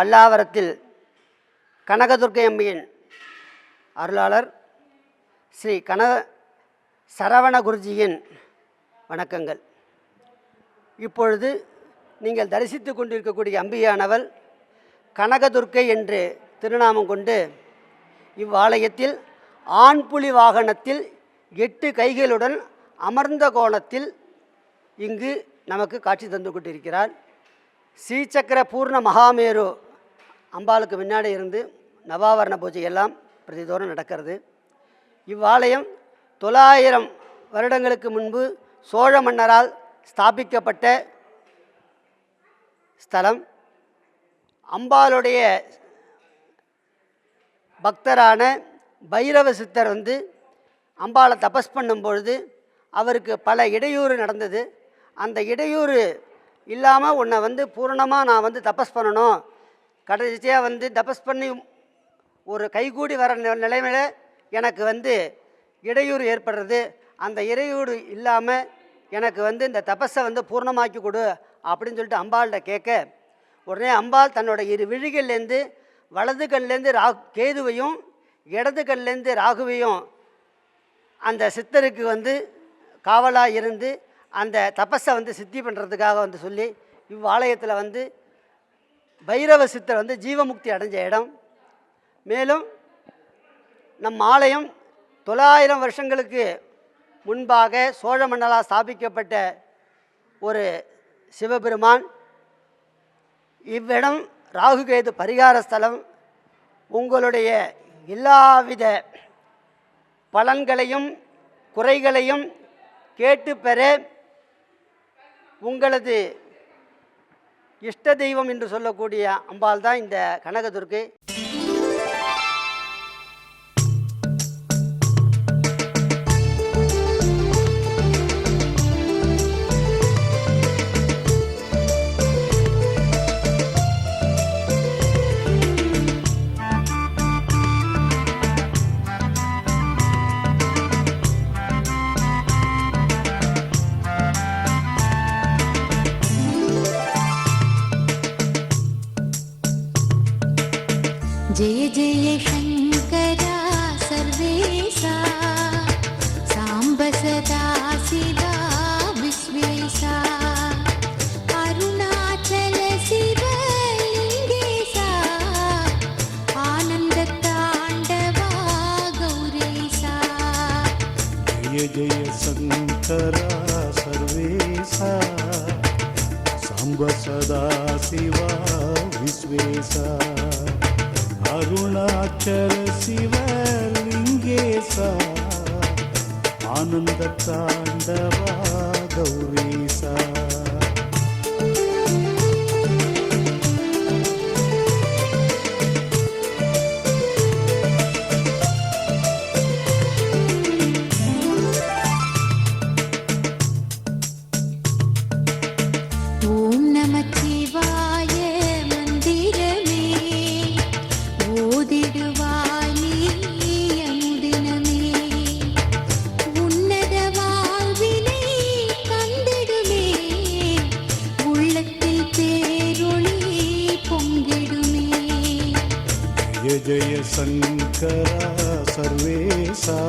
பல்லாவரத்தில் கனகதுர்க்கை அம்மையின் அருளாளர் ஸ்ரீ சரவண குருஜியின் வணக்கங்கள். இப்பொழுது நீங்கள் தரிசித்து கொண்டிருக்கக்கூடிய அம்பிகையானவள் கனகதுர்க்கை என்று திருநாமம் கொண்டு இவ்வாலயத்தில் ஆண்புலி வாகனத்தில் 8 கைகளுடன் அமர்ந்த கோணத்தில் இங்கு நமக்கு காட்சி தந்து கொண்டிருக்கிறார். ஸ்ரீசக்கர பூர்ண மகாமேரு அம்பாளுக்கு முன்னாடி இருந்து நவாவரண பூஜை எல்லாம் பிரதிதோறும் நடக்கிறது. இவ்வாலயம் 900 வருடங்களுக்கு முன்பு சோழ மன்னரால் ஸ்தாபிக்கப்பட்ட ஸ்தலம். அம்பாளுடைய பக்தரான பைரவ சித்தர் அம்பாளை தபஸ் பண்ணும் பொழுது அவருக்கு பல இடையூறு நடந்தது. அந்த இடையூறு இல்லாமல் உன்னை பூரணமாக நான் தபஸ் பண்ணணும், கடைசியாக தபஸ் பண்ணி ஒரு கைகூடி வர நிலைமையில் எனக்கு இடையூறு ஏற்படுறது. அந்த இடையூறு இல்லாமல் எனக்கு இந்த தபஸை பூர்ணமாக்கி கொடு அப்படின்னு சொல்லிட்டு அம்பாள்கிட்ட கேட்க, உடனே அம்பாள் தன்னோட 2 விழிகள்லேருந்து வலது கண்லேருந்து கேதுவையும் இடது கண்லேருந்து ராகுவையும் அந்த சித்தருக்கு காவலாக இருந்து அந்த தபஸை சித்தி பண்ணுறதுக்காக சொல்லி இவ்வாலயத்தில் பைரவ சித்தர் ஜீவமுக்தி அடைஞ்ச இடம். மேலும் நம் ஆலயம் 900 வருஷங்களுக்கு முன்பாக சோழ மன்னரால் ஸ்தாபிக்கப்பட்ட ஒரு சிவபெருமான். இவ்விடம் ராகுகேது பரிகார ஸ்தலம். உங்களுடைய எல்லாவித பலன்களையும் குறைகளையும் கேட்டு பெற உங்களது இஷ்ட தெய்வம் என்று சொல்லக்கூடிய அம்பாள் தான் இந்த கனகதுர்க்கை. जय जय शंकरा सर्वेशा सांब सदा शिवा विश्वेशा अरुणाचल शिवलिंगेशा आनंद तांडवा गौरीशा जय जय शंकरा सर्वेशा सांब सदा शिवा विश्वेशा अरुणाचल शिवलिंगेशा आनंद तांडवा गौरीशा ओम नमः शिवाय मंदिरमे ஓதிடுவாய் அனுதினமே உன்னத வாழ்வினை கண்டிடுமே உள்ளத்தில் பேரொளி பொங்கிடுமே. जय जय शंकरा सर्वेशा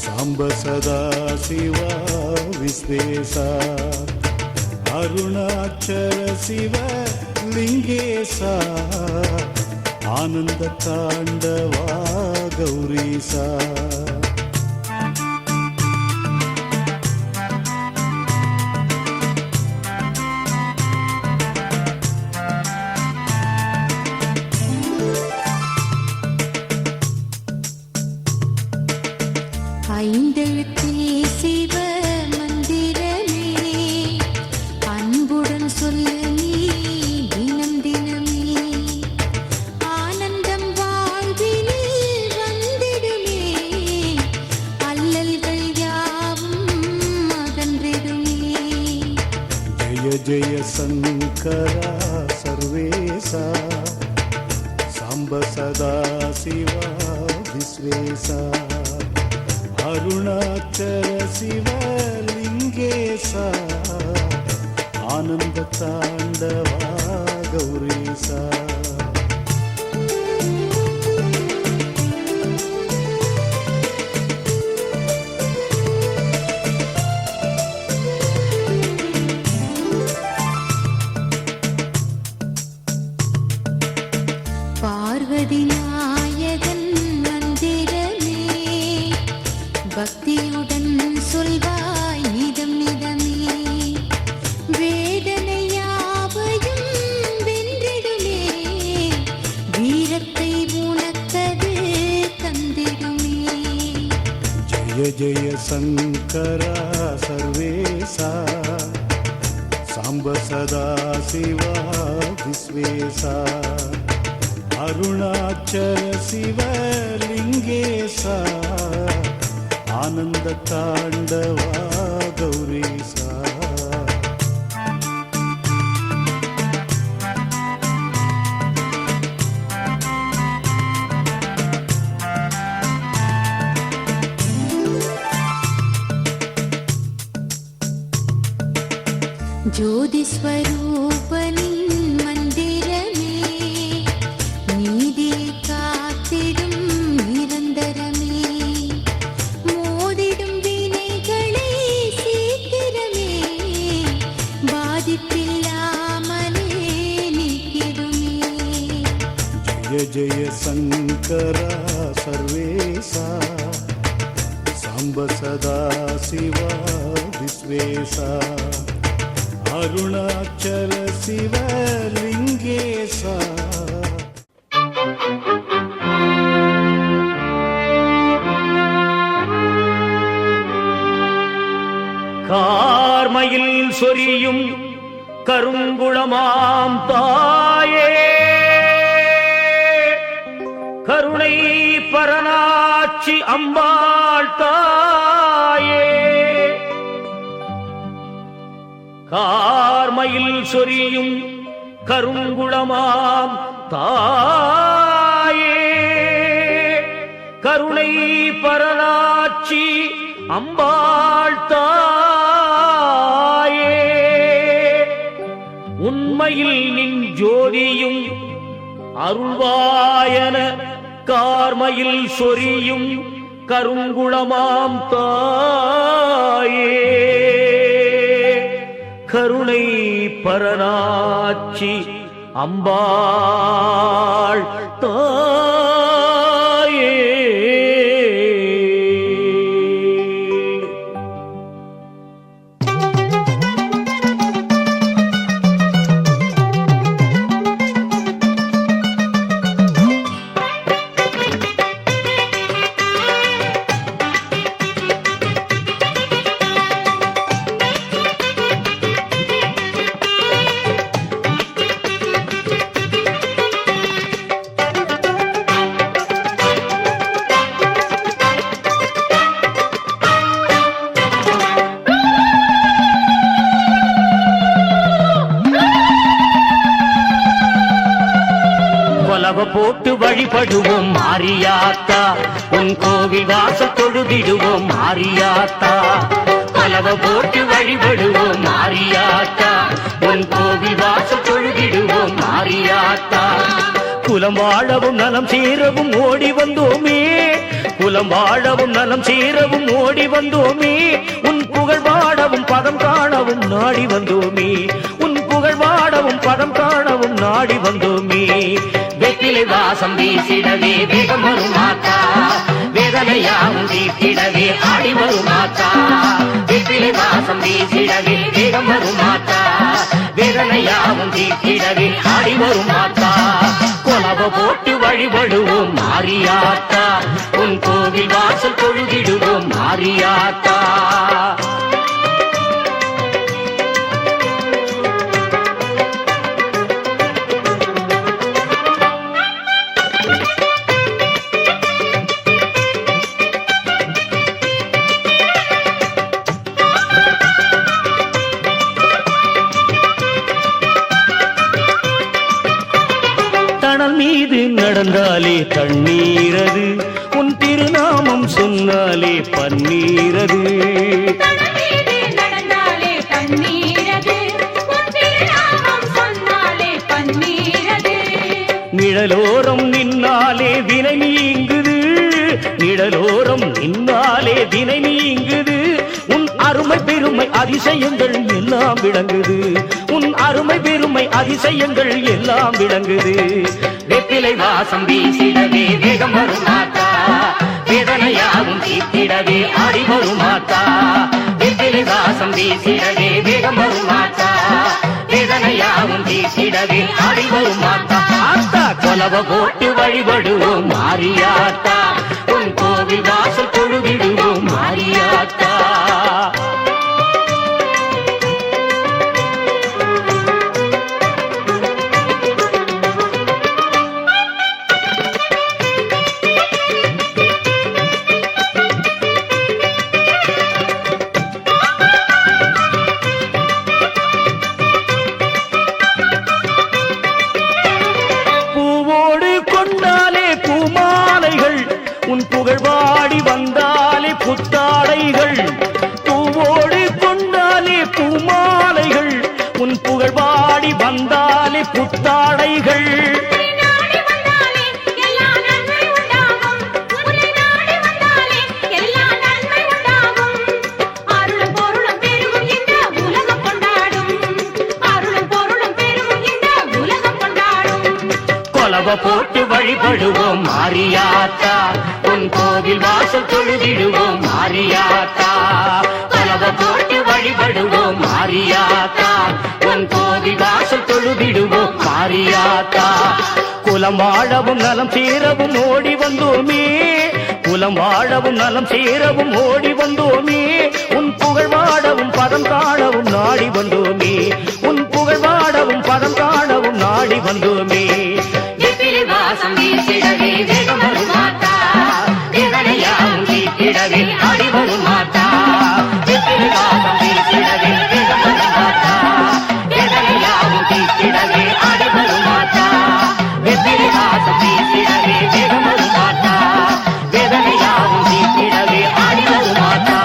सांब सदा शिवा विश्वेशा अरुणाचल शिवलिंगेशा आनंद तांडवा गौरीशा ஐந்தெழுத்தே சிவ மந்திரமே அன்புடன் சொல்லு நீ தினம் தினமே ஆனந்தம் வாழ்வினில் வந்திடுமே அல்லல்கள் யாவும் அகன்றிடுமே. जय जय शंकरा सर्वेशा सांब सदा शिवा विश्वेशा अरुणाचल शिवलिंगेशा आनंद तांडवा கௌரீசா. பார்வதி நாயகன் மந்திரமே பக்தியுடன் சொல்வாய் நிதம் நிதமே வேதனை யாவையும் வென்றிடுமே வீரத்தை உனக்கது தந்திடுமே. ஜய ஜய சங்கரா சர்வேசா சாம்ப சதா சிவா விஸ்வேசா அருணாச்சல சிவலிங்கேசா ஆனந்த தாண்டவா கௌரீசா. ஜோதி ஸ்வரூபனின் மந்திரமே நீதி காத்திடும் நிரந்தரமே மோதிடும் வினைகளை சீக்கிரமே பாதிப்பில்லாமலே நீக்கிடுமே. ஜய ஜய சங்கரா சர்வேசா சாம்ப சதா சிவா விஸ்வேசா அருணாச்சல சிவலிங்கேசா. கார்மையில் சொரியும் கருங்குளமாம் தாயே கருணை பரனாட்சி அம்பாள் தாயே கார்மையில் சொரியும் கருங்குளமாம் தாயே கருணை பரனாட்சி அம்பாள் தாயே உண்மையில் நின் ஜோதியும் அருள்வாயன கார்மையில் சொரியும் கருங்குளமாம் தாயே கருணை பரனாட்சி அம்பாள் தாயே. போட்டு வழிபடுவோம் மாரியாத்தா உன் கோவில் வாசல் தொழுதிடுவோம் மாரியாத்தா பலவ போட்டு வழிபடுவோம் மாரியாத்தா உன் கோவில் வாசல் தொழுதிடுவோம் மாரியாத்தா குலம் வாழவும் நலம் சீரவும் ஓடி வந்தோமே குலம் வாழவும் நலம் சீரவும் ஓடி வந்தோமே உன் புகழ் வாழவும் பதம் காணவும் நாடி வந்தோமே உன் புகழ் வாழவும் பதம் காணவும் நாடி வந்தோமே வெற்றிலை வாசம் வீசிடவே வேகம் வரும் மாத்தா வேதனையாவும் தீர்த்திடவே ஆடி வரும் மாத்தா வெற்றிலை வாசம் வீசிடவே வேகம் வரும் மாத்தா வேதனையாவும் தீர்த்திடவே ஆடி வரும் மாத்தா கொலவ போட்டு வழிபடுவோம் மாரியாத்தா உன் கோவில் வாசல் தொழுதிடுவோம் மாரியாத்தா மீது நடந்தாலே தண்ணீரது உன் திருநாமம் சொன்னாலே பன்னீரது நிழலோரம் நின்னாலே வினை நீங்குது, நிழலோரம் நின்னாலே வினை நீங்குது. உன் அருமை பெருமை அதிசயங்கள் எல்லாம் விளங்குது, உன் அருமை பெருமை அதிசயங்கள் எல்லாம் விளங்குது. வெற்றிலை வாசம் வீசிடவே வேகம் வரும் மாத்தா, வேதனையாவும் தீர்த்திடவே ஆடி வரும் மாத்தா. வெற்றிலை வாசம் வீசிடவே வேகம் வரும் மாத்தா, வேதனையாவும் தீர்த்திடவே ஆடி வரும் மாத்தா. ஆத்தா கொலவ போட்டு வழிபடுவோம் மாரியாத்தா, உன் கோவில் வாசல் தொழுவிடுவோம் மாரியாத்தா. உன் புகழ் பாடி வந்தாலே புத்தாடைகள், பூவோடு கொண்டாலே பூமாலைகள், உன் புகழ் பாடி வந்தாலே புத்தாடைகள். கொலவ போட்டு வழிபடுவோம் மாரியாத்தா, உன் கோவில் வாசல் தொழுதிடுவோம் மாரியாத்தா. கொலவ போட்டு வழிபடுவோம் மாரியாத்தா, உன் கோவில் வாசல் தொழுதிடுவோம் மாரியாத்தா. குலம் வாழவும் நலம் சேரவும் ஓடி வந்தோமே, குலம் வாழவும் நலம் சேரவும் ஓடி வந்தோமே. உன் புகழ் வாழவும் பதம் காணவும் நாடி வந்தோமே, உன் புகழ் வாழவும் பதம் காணவும் நாடி வந்தோமே. வாசம் வீசிடவே வேகம் வரும் மாத்தா, வேதனையாவும் தீர்த்திடவே ஆடி வரும் மாத்தா. வாசம் வீசிடவே வேகம் வரும் மாத்தா, வேதனையாவும் தீர்த்திடவே ஆடி வரும் மாத்தா. வாசம் வீசிடவே வேகம் வரும் மாத்தா, வேதனையாவும் தீர்த்திடவே ஆடி வரும் மாத்தா.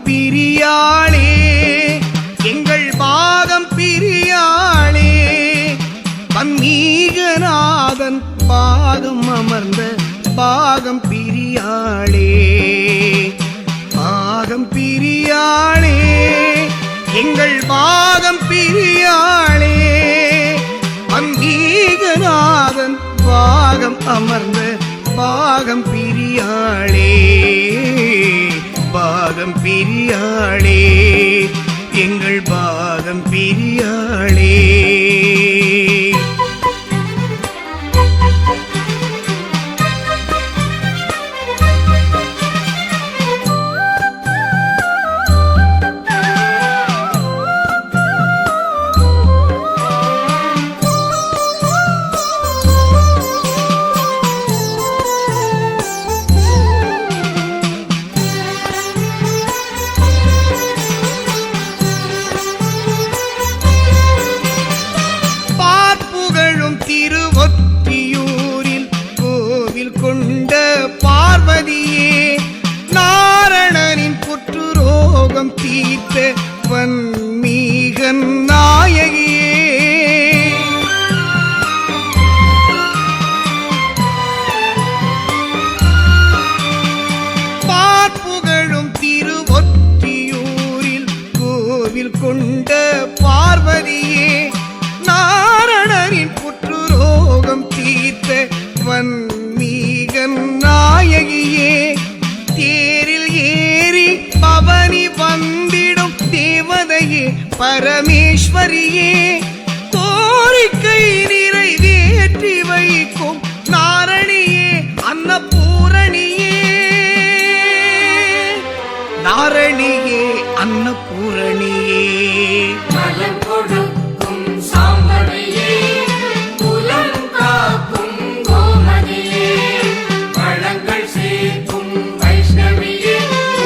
பிரியாளே எங்கள் பாகம் பிரியாளே, பன்மீகநாதன் பாகம் அமர்ந்த பாகம் பிரியாளே. பாகம் பிரியாளே எங்கள் பாகம் பிரியாளே, பன்மீகநாதன் பாகம் அமர்ந்த பாகம் பிரியாளே. பாகம் பிரியாளே எங்கள் பாகம் பிரியாளே. தீர்த்த வன்மீகன் நாயகியே, பார்ப்புகழும் திருவொற்றியூரில் கோவில் கொண்ட பார்வதியே, நாரணரின் புற்றுரோகம் தீர்த்த வன்மீகன் நாயகியே, தேரில் ஏறி பவனி வந்திடும் தேவதையே பரமேஸ்வரியே, கோரிக்கை நிறைவேற்றி வைக்கும் நாரணியே அன்னபூரணியே, தாரணியே அன்னபூரணியே நலம் கொடுக்கும் சாம்பவியே குலம் காக்கும் கோமதியே வளங்கள் சேர்க்கும் வைஷ்ணவியே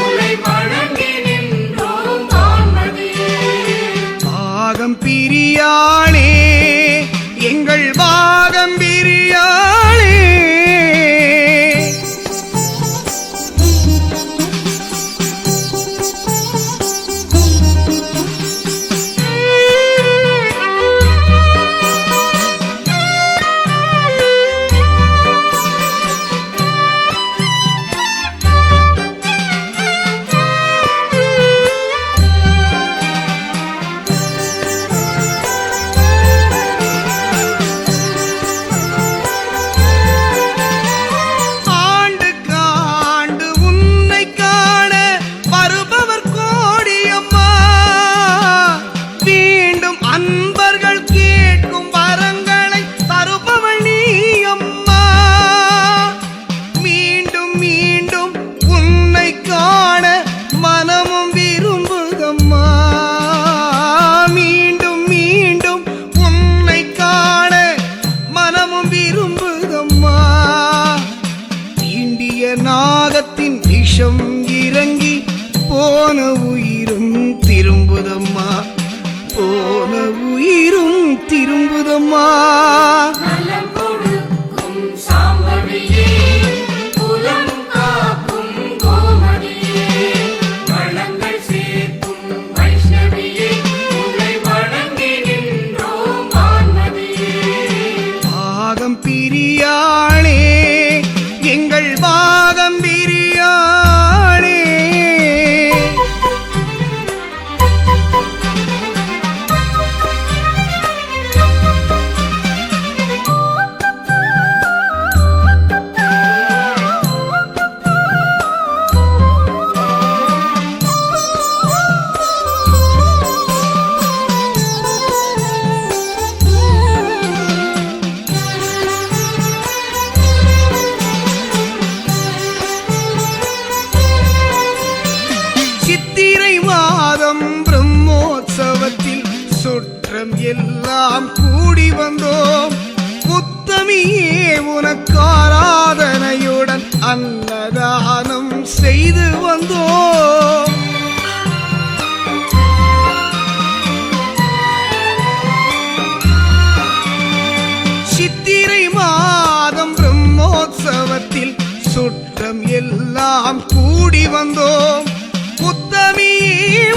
உலை வணங்கி நின்றோம் வான்மதியே பாகம் பிரியாளே எங்கள் பாகம் பிரியாளே ஆண்டுக்காண்டு உன்னை காண வருபவர் கோடியம்மா மீண்டும் அன்பர்கள் கேட்கும் வரங்களை தருபவள் நீ அம்மா மீண்டும் மீண்டும் உன்னை காண மனமும் விரும்புதம்மா மீண்டும் மீண்டும் உன்னை காண மனமும் விரும்புதம்மா தீண்டிய நாகத்தின் விஷம் இறங்கி போன உயிரும் திரும்புதம்மா போன உயிரும் திரும்புதம்மா நலம் கொடுக்கும் சாம்பவியே குலம் காக்கும் கோமதியே வளங்கள் சேர்க்கும் வைஷ்ணவியே உலை வணங்கி நின்றோம் வான்மதியே பாகம் பிரியாளே எங்கள் பாகம் பிரியாளே சித்திரை மாதம் பிரம்மோற்சவத்தில் சுற்றம் எல்லாம் கூடி வந்தோம் புத்தமியே உனக்கு ஆராதனையுடன் அன்னதானம் செய்து வந்தோம் சித்திரை மாதம் பிரம்மோற்சவத்தில் சுற்றம் எல்லாம் கூடி வந்தோம் புத்தமி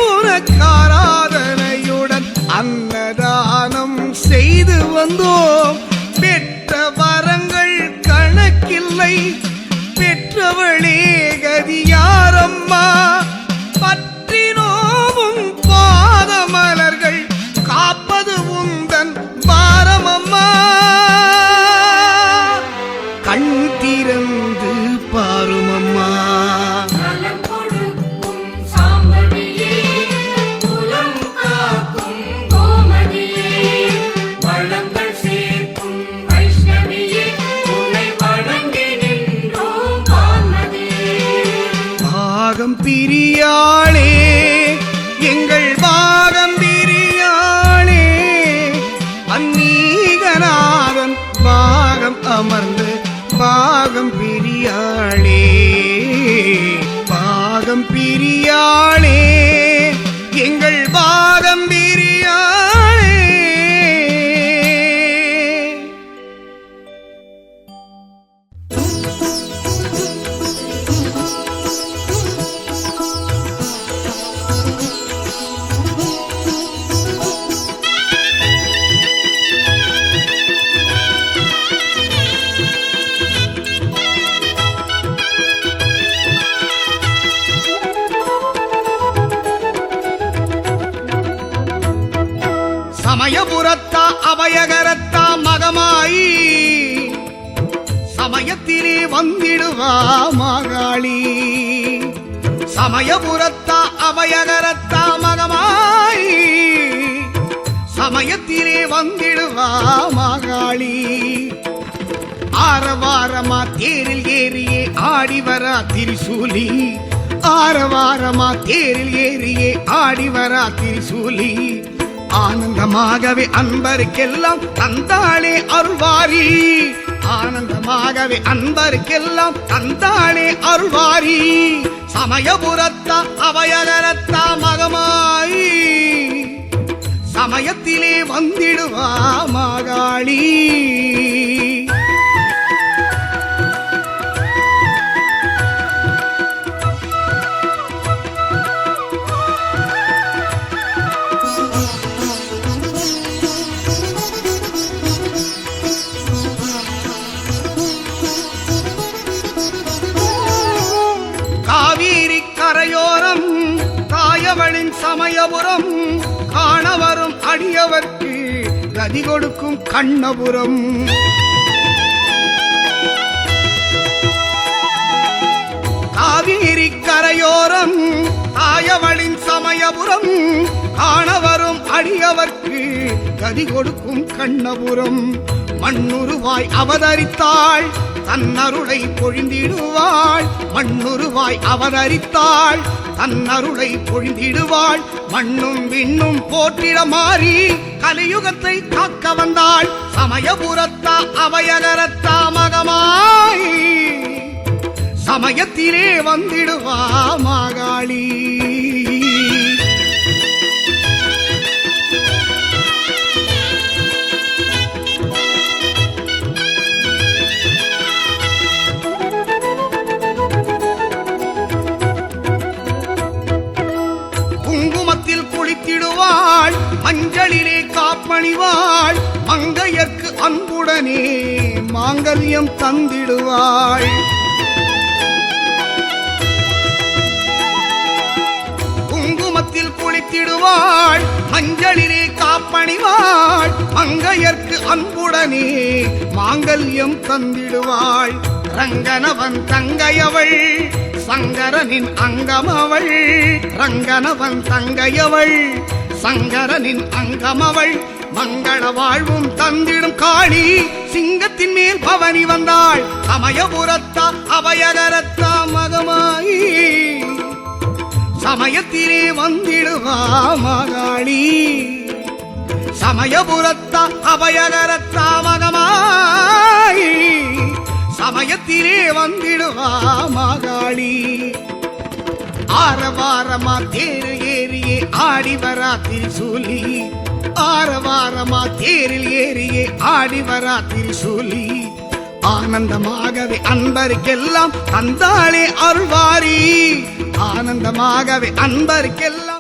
உனக்கு ஆராதனையுடன் அன்னதானம் செய்து வந்தோம் பெற்ற வரங்கள் கணக்கில்லை பெற்றவளே கதியாரம்மா பற்றினோமும் பாதமலர்கள் காப்பது உந்தன் பாரமம்மா கண் திறந்து பாருமம்மா நலம் கொடுக்கும் சாம்பவியே குலம் காக்கும் கோமதியே வளங்கள் சேர்க்கும் வைஷ்ணவியே உலை வணங்கி நின்றோம் வான்மதியே பாகம் பிரியாளே எங்கள் பாகம் பிரியாளே அந்நீகநாதன் பாகம் அமர்ந்து பாகம் பிரியாளே பாகம் பிரியாளே எங்கள் பாகம் பிரியாளே சமயபுரத்தா அபயகரத்தா மகமாயி சமயத்திலே வந்திடுவா மாகாளி சமயபுரத்தா அபயகரத்தா மகமாயி சமயத்திலே வந்திடுவா மாகாளி ஆரவாரமா தேரில் ஏறியே ஆடி வரா திரிசூலி ஆரவாரமா தேரில் ஏறியே ஆடி வரா திரிசூலி ஆனந்தமாகவே அன்பருக்கெல்லாம் தந்தாளே அருள்வாரி ஆனந்தமாகவே அன்பருக்கெல்லாம் தந்தாளே அருள்வாரி சமயபுரத்தா அபயகரத்தா மகமாயி சமயத்திலே வந்திடுவா மாகாளி காவிரி கரையோரம் தாயவளின் சமயபுரம் காணவரும் அடியவர்க்கு கதி கொடுக்கும் கண்ணபுரம் காவிரி கரையோரம் தாயவளின் சமயபுரம் காணவரும் அடியவர்க்கு கதி கொடுக்கும் கண்ணபுரம் மண்ணுருவாய் அவதரித்தாள் தன்னருளை பொழிந்திடுவாள் மண்ணுருவாய் அவதரித்தாள் தன்னருளை பொழிந்திடுவாள் மண்ணும் விண்ணும் போற்றிட மாறி கலியுகத்தை காக்க வந்தாள் சமயபுரத்தா அபயகரத்தா மகமாய் சமயத்திலே வந்திடுவா மாகாளி குளித்திடுவாள் மஞ்சளிலே காப்பணிவாள் மங்கையர்க்கு அன்புடனே மாங்கல்யம் தந்திடுவாள் குங்குமத்தில் குளித்திடுவாள் மஞ்சளிலே காப்பணிவாள் மங்கையர்க்கு அன்புடனே மாங்கல்யம் தந்திடுவாள் ரங்கனவன் தங்கையவள் சங்கரனின் அங்கமவள் ரங்கனவன் தங்கையவள் சங்கரனின் அங்கமவள் மங்கள வாழ்வும் தந்திடும் காளி சிங்கத்தின் மேல் பவனி வந்தாள் சமயபுரத்தா அபயகரத்தா மகமாயி சமயத்திலே வந்திடுவா மகாளி சமயபுரத்தா அபயகரத்தா மகமாயி சமயத்திலே வந்திடுவா மாகாளி ஆரவாரமா தேரு ஏறியே ஆடி வரா திரிசூலி ஆரவாரமா தேரில் ஏறியே ஆடி வரா திரிசூலி ஆனந்தமாகவே அன்பருக்கெல்லாம் தந்தாளே அருள்வாரி ஆனந்தமாகவே அன்பருக்கெல்லாம்